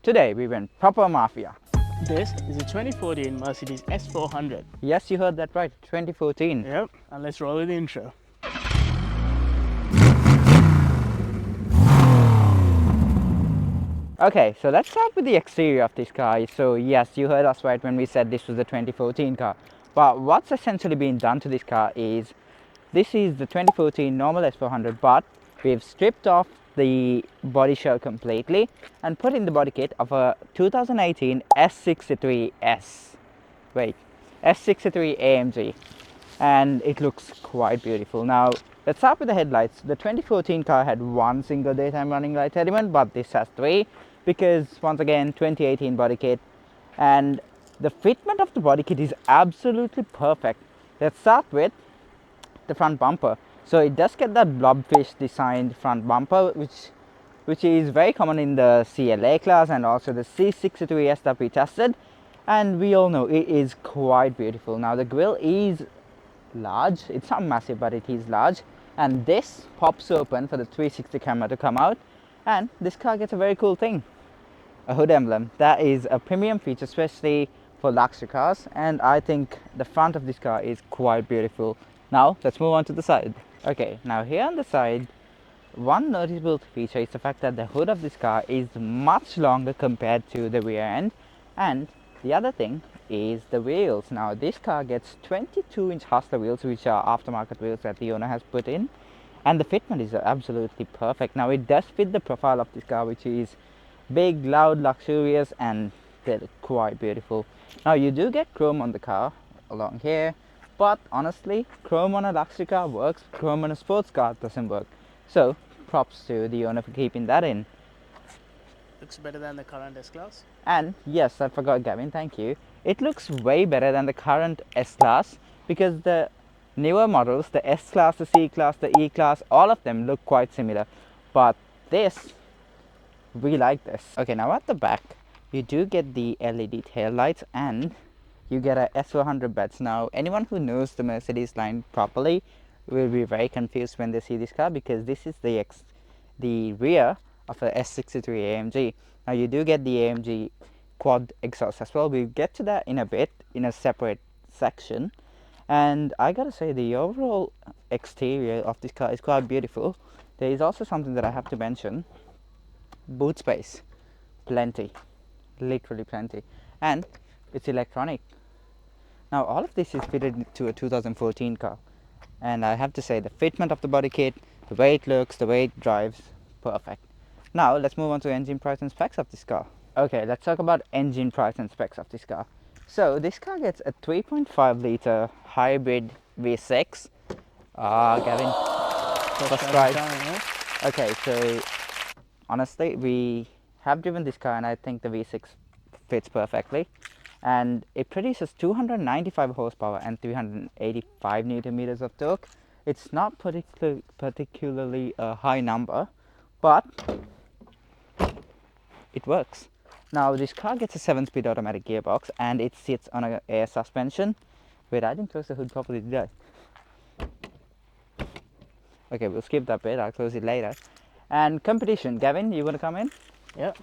Today we went proper mafia. This is a 2014 Mercedes S400. Yes, you heard that right, 2014. Yep, and let's roll with the intro. Okay, so let's start with the exterior of this car. So yes, you heard us right when we said this was the 2014 car. But what's essentially been done to this car is, this is the 2014 normal S400, but we've stripped off the body shell completely and put in the body kit of a 2018 S63 S63 AMG, and it looks quite beautiful. Now let's start with the headlights. The 2014 car had one single daytime running light element, but this has three because, once again, 2018 body kit, and the fitment of the body kit is absolutely perfect. Let's start with the front bumper. So it does get that blobfish designed front bumper, which is very common in the CLA class and also the C63S that we tested, and we all know it is quite beautiful. Now the grille is large, it's not massive, but it is large, and this pops open for the 360 camera to come out, and this car gets a very cool thing, a hood emblem. That is a premium feature, especially for luxury cars, and I think the front of this car is quite beautiful. Now let's move on to the side. Okay, now here on the side, one noticeable feature is the fact that the hood of this car is much longer compared to the rear end, and the other thing is the wheels. Now this car gets 22-inch Hustler wheels, which are aftermarket wheels that the owner has put in, and the fitment is absolutely perfect. Now it does fit the profile of this car, which is big, loud, luxurious, and they look quite beautiful. Now you do get chrome on the car along here, but honestly, chrome on a luxury car works, chrome on a sports car doesn't work. So props to the owner for keeping that in. Looks better than the current S-Class. And yes, I forgot, Gavin, thank you. It looks way better than the current S-Class, because the newer models, the S-Class, the C-Class, the E-Class, all of them look quite similar. But this, we like this. Okay, now at the back, you do get the LED tail lights, and you get a S400 beds. Now anyone who knows the Mercedes line properly will be very confused when they see this car, because this is the rear of a S63 AMG. Now you do get the AMG quad exhaust as well. We'll get to that in a bit in a separate section. And I gotta say, the overall exterior of this car is quite beautiful. There is also something that I have to mention: boot space, plenty, literally plenty, and it's electronic. Now all of this is fitted to a 2014 car, and I have to say, the fitment of the body kit, the way it looks, the way it drives, perfect. Now let's move on to engine price and specs of this car. Okay, let's talk about engine price and specs of this car. So this car gets a 3.5 litre hybrid V6. Gavin, subscribe. Okay, so honestly, we have driven this car, and I think the V6 fits perfectly, and it produces 295 horsepower and 385 newton meters of torque. It's not particularly a high number, but it works. Now this car gets a 7-speed automatic gearbox, and it sits on an air suspension. Wait, I didn't close the hood properly, did I? Okay, we'll skip that bit, I'll close it later. And competition, Gavin, you want to come in? Yeah.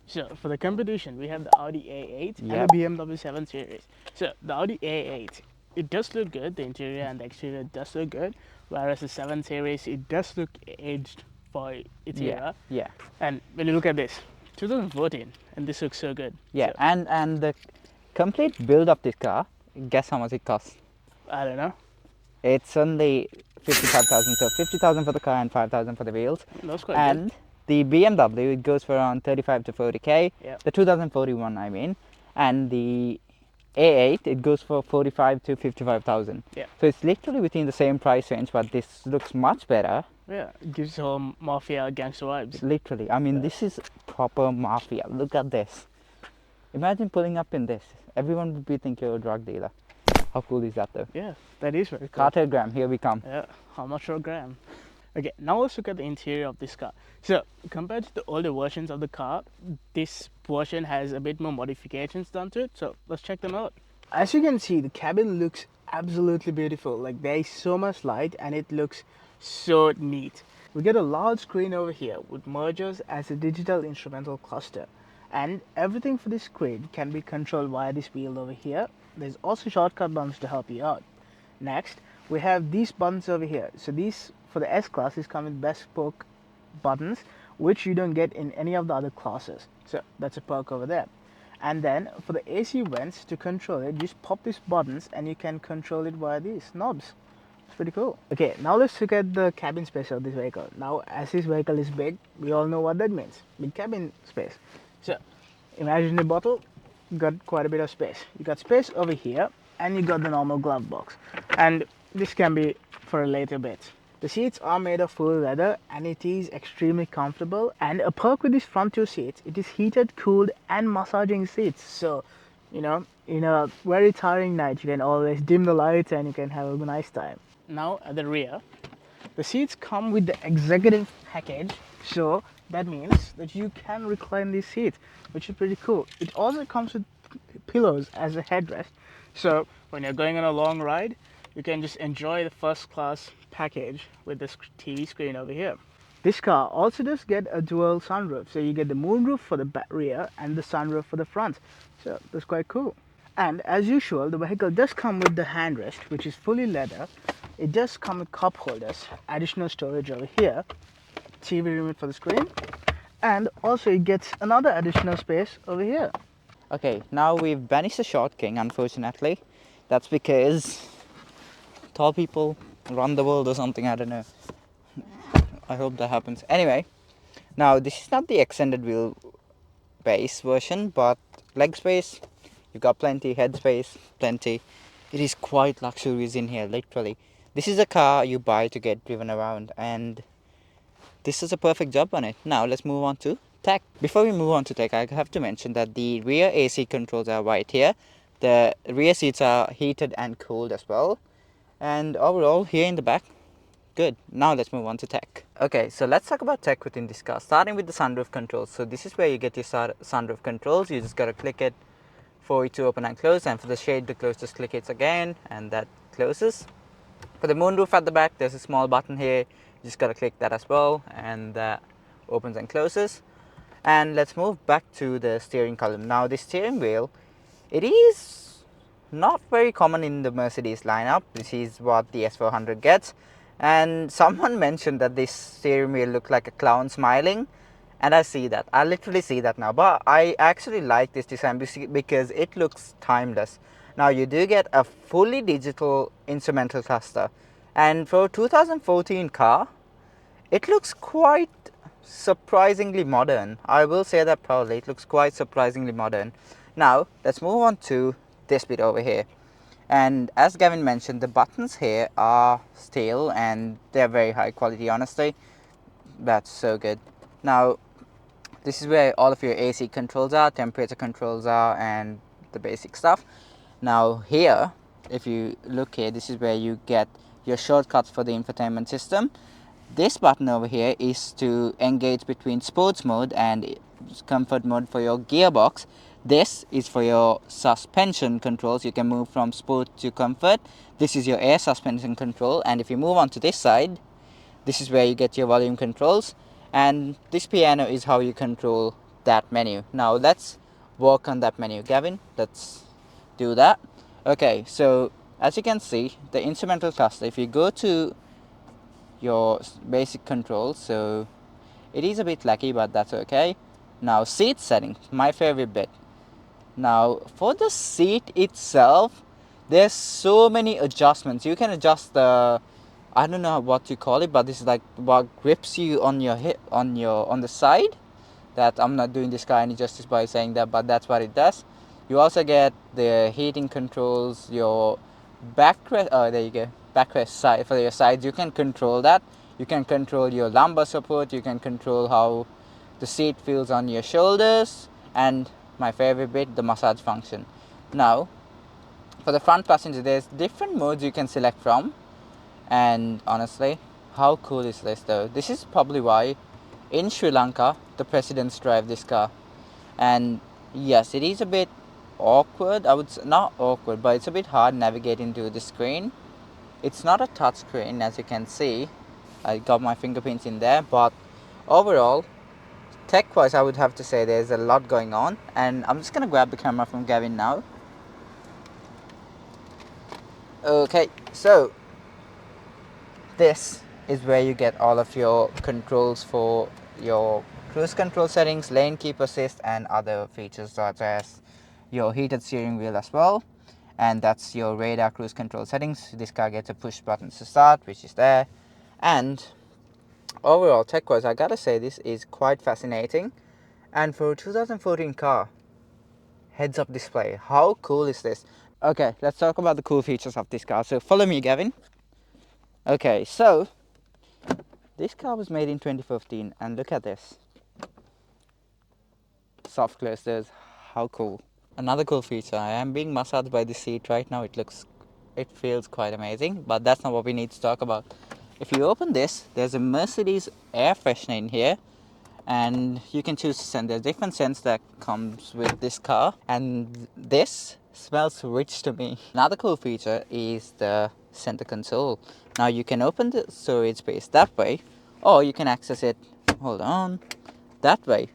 So for the competition, we have the Audi A8 and Yep. the BMW 7 Series. So the Audi A8, it does look good. The interior and the exterior does look good, whereas the 7 Series, it does look aged for its era. Yeah. And when you look at this, 2014, and this looks so good. Yeah, So, and the complete build of this car, guess how much it costs? I don't know. It's only 55,000, so 50,000 for the car and 5,000 for the wheels. That's quite And good. the BMW, it goes for around 35 to 40k. Yeah. The 2041, I mean, and the A8, it goes for 45 to 55,000. Yeah. So it's literally within the same price range, but this looks much better. Yeah, it gives all mafia gangster vibes. Literally, I mean, this is proper mafia. Look at this. Imagine pulling up in this. Everyone would be thinking you're a drug dealer. How cool is that, though? Yeah, that is very cool. Cartogram, here we come. Yeah, how much for a gram? Okay, now let's look at the interior of this car. So, compared to the older versions of the car, this version has a bit more modifications done to it. So, let's check them out. As you can see, the cabin looks absolutely beautiful. Like, there is so much light and it looks so neat. we get a large screen over here which merges as a digital instrumental cluster, and everything for this screen can be controlled via this wheel over here. There's also shortcut buttons to help you out. Next, we have these buttons over here. So these, for the S class, these come with bespoke buttons which you don't get in any of the other classes. So that's a perk over there. And then for the AC vents, to control it, just pop these buttons and you can control it via these knobs. It's pretty cool. Okay, now let's look at the cabin space of this vehicle. Now, as this vehicle is big, we all know what that means. Big cabin space. So imagine a bottle, got quite a bit of space. You got space over here, and you got the normal glove box. And this can be for a later bit. The seats are made of full leather and it is extremely comfortable. And a perk with these front two seats, it is heated, cooled and massaging seats. So, you know, in a very tiring night, you can always dim the lights and you can have a nice time. Now at the rear, the seats come with the executive package. So that means that you can recline these seats, which is pretty cool. It also comes with pillows as a headrest. So when you're going on a long ride, you can just enjoy the first class package with this TV screen over here. This car also does get a dual sunroof. So you get the moonroof for the rear and the sunroof for the front. So that's quite cool. And as usual, the vehicle does come with the handrest, which is fully leather. It does come with cup holders, additional storage over here, TV remote for the screen, and also it gets another additional space over here. Okay, now we've banished the short king, unfortunately. That's because tall people run the world or something, I don't know. I hope that happens. Anyway, now this is not the extended wheel base version, but leg space, you've got plenty, head space, plenty. It is quite luxurious in here, literally. This is a car you buy to get driven around, and this is a perfect job on it. Now let's move on to tech. Before we move on to tech, I have to mention that the rear AC controls are right here. The rear seats are heated and cooled as well. And overall, here in the back, good. Now let's move on to tech. Okay, so let's talk about tech within this car, starting with the sunroof controls. So this is where you get your sunroof controls. You just gotta click it for it to open and close, and for the shade to close, just click it again and that closes. For the moonroof at the back, there's a small button here. You just gotta click that as well, and that opens and closes. And let's move back to the steering column. Now the steering wheel, it is not very common in the Mercedes lineup. This is what the S400 gets. And someone mentioned that this steering wheel looked like a clown smiling, and I see that. I literally see that now. But I actually like this design because it looks timeless. Now you do get a fully digital instrumental cluster, and for a 2014 car, it looks quite surprisingly modern. I will say that proudly. It looks quite surprisingly modern. Now let's move on to this bit over here. And as Gavin mentioned, the buttons here are steel and they're very high quality, honestly. That's so good. Now this is where all of your AC controls are, temperature controls are, and the basic stuff. Now here, if you look here, this is where you get your shortcuts for the infotainment system. This button over here is to engage between sports mode and comfort mode for your gearbox. This is for your suspension controls. You can move from sport to comfort. This is your air suspension control, and if you move on to this side, this is where you get your volume controls, and this piano is how you control that menu. Now let's work on that menu. Gavin, let's do that. Okay, so as you can see, the instrumental cluster, if you go to your basic controls, so it is a bit laggy, but that's okay. Now seat settings, my favorite bit. Now for the seat itself, there's so many adjustments. You can adjust the, I don't know what you call it, but this is like what grips you on your hip, on the side. That I'm not doing this car any justice by saying that, but that's what it does. You also get the heating controls, your backrest. Oh, there you go, backrest side for your sides. You can control that. You can control your lumbar support. You can control how the seat feels on your shoulders, and my favorite bit, the massage function. Now for the front passenger, there's different modes you can select from, and honestly, how cool is this though? This is probably why in Sri Lanka the presidents drive this car. And yes, it is a bit awkward. I would say not awkward, but it's a bit hard navigating to the screen. It's not a touch screen, as you can see. I got my fingerprints in there, but overall, tech wise, I would have to say there's a lot going on. And I'm just gonna grab the camera from Gavin now. Okay, so this is where you get all of your controls for your cruise control settings, lane keep assist, and other features such as your heated steering wheel as well. And that's your radar cruise control settings. This car gets a push button to start, which is there. And overall, tech wise, I gotta say this is quite fascinating. And for a 2014 car, heads up display, how cool is this? Okay, let's talk about the cool features of this car. So follow me, Gavin. Okay, so this car was made in 2015 and look at this. Soft close doors, how cool. Another cool feature, I am being massaged by the seat right now. It feels quite amazing, but that's not what we need to talk about. If you open this, there's a Mercedes air freshener in here, and you can choose to send. There's different scents that comes with this car, and this smells rich to me. Another cool feature is the center console. Now you can open the storage space that way, or you can access it, hold on, that way.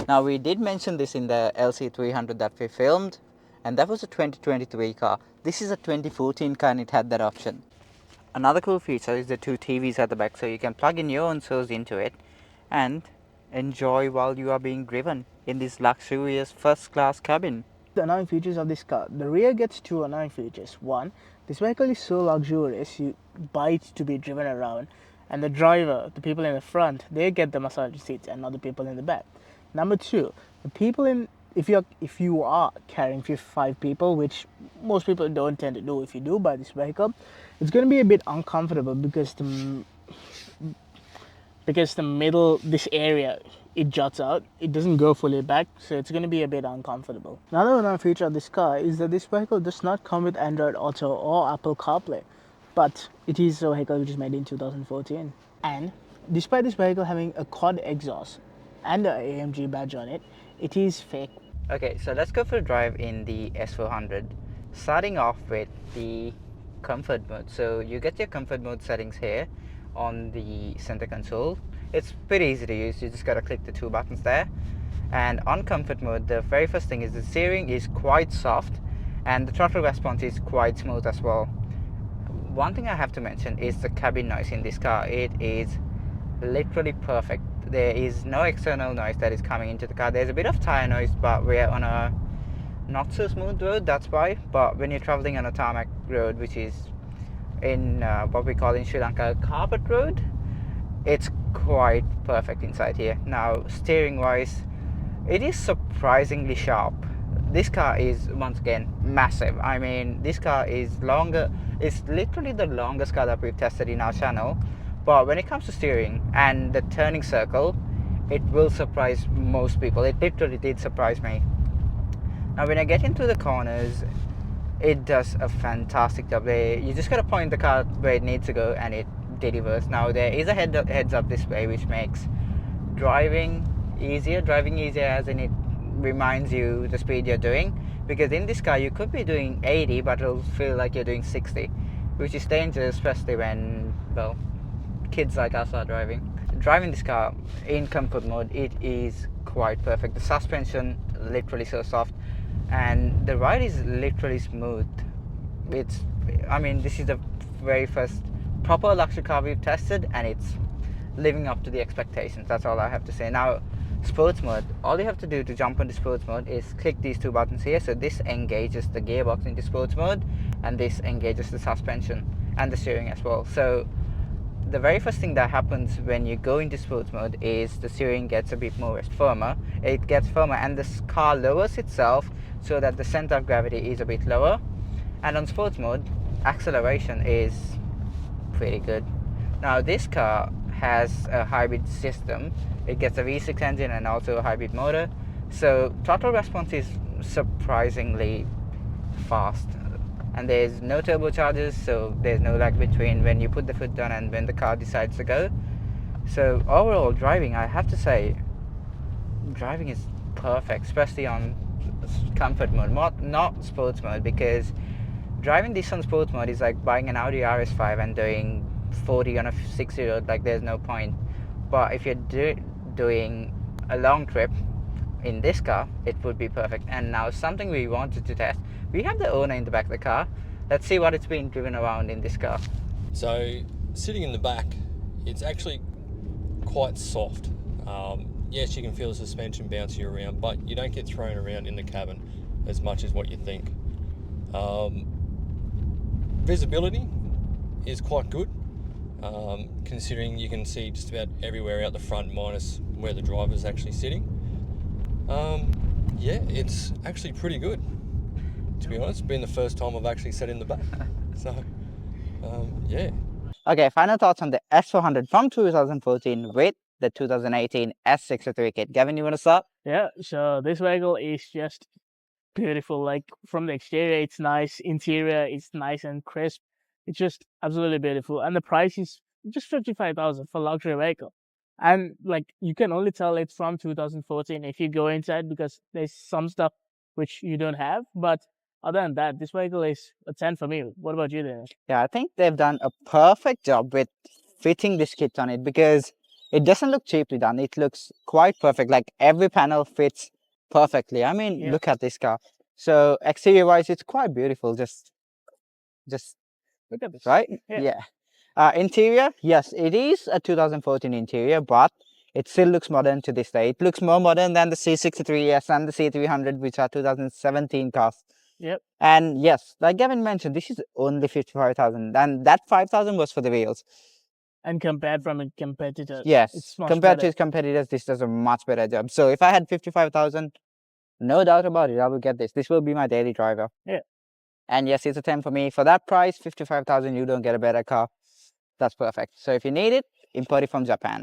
Now we did mention this in the LC300 that we filmed, and that was a 2023 car. This is a 2014 car and it had that option. Another cool feature is the two TVs at the back, so you can plug in your own source into it and enjoy while you are being driven in this luxurious first class cabin. The annoying features of this car. The rear gets two annoying features. One, this vehicle is so luxurious you buy it to be driven around, and the driver, the people in the front, they get the massage seats and not the people in the back. Number two, the people in, if you are carrying 5 people, which most people don't tend to do, if you do buy this vehicle, it's going to be a bit uncomfortable because the middle, this area, it juts out, it doesn't go fully back, so it's going to be a bit uncomfortable. Another annoying feature of this car is that this vehicle does not come with Android Auto or Apple CarPlay, but it is a vehicle which is made in 2014. And despite this vehicle having a quad exhaust and an AMG badge on it, it is fake. Okay, so let's go for a drive in the S400, starting off with the comfort mode. So you get your comfort mode settings here on the center console. It's pretty easy to use, you just gotta click the 2 buttons there. And on comfort mode, the very first thing is the steering is quite soft and the throttle response is quite smooth as well. One thing I have to mention is the cabin noise in this car. It is literally perfect. There is no external noise that is coming into the car. There's a bit of tire noise, but we're on a not so smooth road, that's why. But when you're traveling on a tarmac road, which is in what we call in Sri Lanka a carpet road, it's quite perfect inside here. Now steering wise, it is surprisingly sharp. This car is once again massive. I mean, this car is longer, it's literally the longest car that we've tested in our channel. But when it comes to steering and the turning circle, it will surprise most people. It literally did surprise me. Now when I get into the corners, it does a fantastic job. You just gotta point the car where it needs to go and it delivers. Now there is a heads up display which makes driving easier as in it reminds you the speed you're doing, because in this car you could be doing 80 but it'll feel like you're doing 60, which is dangerous, especially when, well, kids like us are driving. Driving this car in comfort mode, it is quite perfect. The suspension literally so soft and the ride is literally smooth. I mean, this is the very first proper luxury car we've tested and it's living up to the expectations. That's all I have to say. Now sports mode, all you have to do to jump into sports mode is click these 2 buttons here. So this engages the gearbox into sports mode and this engages the suspension and the steering as well. So the very first thing that happens when you go into sports mode is the steering gets a bit more firmer. It gets firmer and this car lowers itself so that the center of gravity is a bit lower. And on sports mode, acceleration is pretty good. Now this car has a hybrid system. It gets a V6 engine and also a hybrid motor. So throttle response is surprisingly fast. And there's no turbochargers, so there's no lag between when you put the foot down and when the car decides to go. So overall driving, I have to say, driving is perfect, especially on comfort mode, not sports mode, because driving this on sports mode is like buying an Audi RS5 and doing 40 on a 60 road, like there's no point. But if you're doing a long trip in this car, it would be perfect. And now something we wanted to test. We have the owner in the back of the car. Let's see what it's been driven around in this car. So sitting in the back, it's actually quite soft. Yes, you can feel the suspension bouncing around, but you don't get thrown around in the cabin as much as what you think. Visibility is quite good, considering you can see just about everywhere out the front minus where the driver's actually sitting. Yeah, it's actually pretty good, to be honest. It's been the first time I've actually sat in the back. So, yeah. Okay, final thoughts on the S400 from 2014 with the 2018 S63 kit. Gavin, you want to start? Yeah, so this vehicle is just beautiful. Like from the exterior, it's nice. Interior, it's nice and crisp. It's just absolutely beautiful. And the price is just 55,000 for luxury vehicle. And like you can only tell it's from 2014 if you go inside because there's some stuff which you don't have. But other than that, this vehicle is a 10 for me. What about you, Dennis? Yeah, I think they've done a perfect job with fitting this kit on it because it doesn't look cheaply done. It looks quite perfect. Like every panel fits perfectly. I mean, Yeah. look at this car. So exterior wise, it's quite beautiful. Just Look at this. right. Yeah. Interior, yes, it is a 2014 interior, but it still looks modern to this day. It looks more modern than the C63S and the C300, which are 2017 cars. Yep. And yes, like Gavin mentioned, this is only 55,000, and that 5,000 was for the wheels. And compared from a competitor, Yes, it's much compared to better. its competitors, this does a much better job. So if I had 55,000, no doubt about it, I will get this. This will be my daily driver. Yeah. And yes, it's a 10 for me. For that price, 55,000, you don't get a better car. That's perfect. So if you need it, import it from Japan.